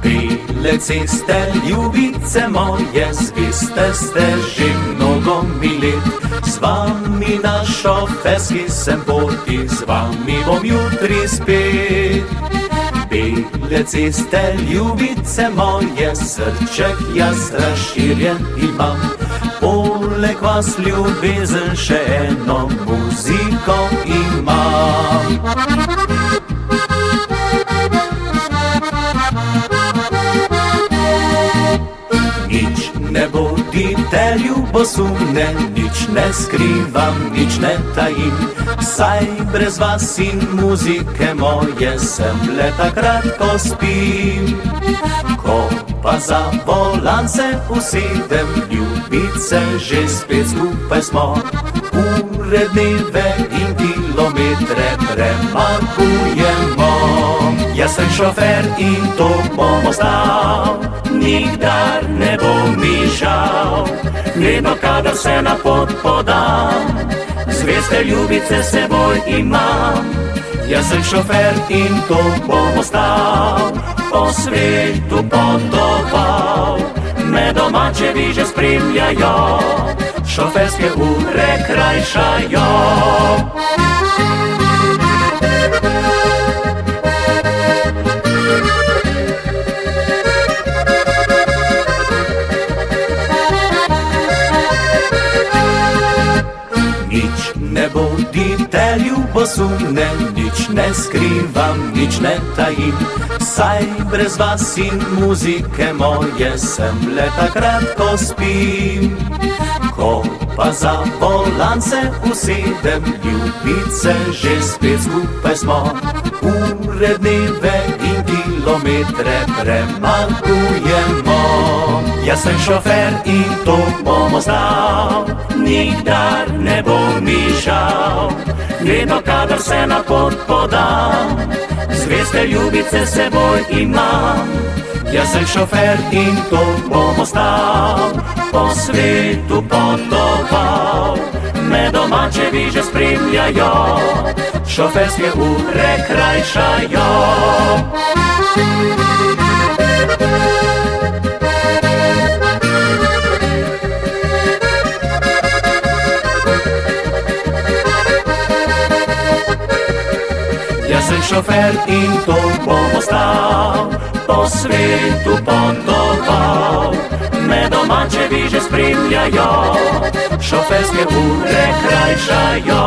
Byle ciste, ljubice moje, zviste ste že mnogo mi let. Z vami na šoferski sem poti, z vami bom jutri spet. Byle ciste, ljubice moje, srček jaz razširjen imam. Poleg vas ljubezen še eno muziko imam. Nič ne bodite ljubosumne, nič ne skrivam, nič ne tajim. Saj brez vas in muzike moje sem le takrat, ko spim. Ko pa za volan se usedem, ljubice že spet skupaj smo. Ure, dneve in kilometre premagujemo. Jaz sem šofer in to bom ostal, nikdar ne bo mi žal. Vedno, kadar se na pot podam, zveste ljubice seboj imam. Jaz sem šofer in to bom ostal, po svetu potoval. Me domačevi že spremljajo, šoferske ure krajšajo. Nič ne bodite ljubosumne, nič ne skrivam, nič ne tajim. Saj brez vas in muzike moje sem le takrat, ko spim. Ko pa za volan se usedem, ljubice že spet skupaj smo. Ure, dneve in kilometre premagujemo. Jaz sem šofer in to bom ostal, nikdar ne bo mi žal. Vedno, kadar se na pot podam, zveste ljubice seboj imam. Jaz sem šofer in to bom ostal, po svetu potoval. Me domačevi že spremljajo, šoferske ure krajšajo. Jaz sem šofer in to bom ostal, po svetu potoval. Me domačevi že spremljajo, šoferske ure krajšajo.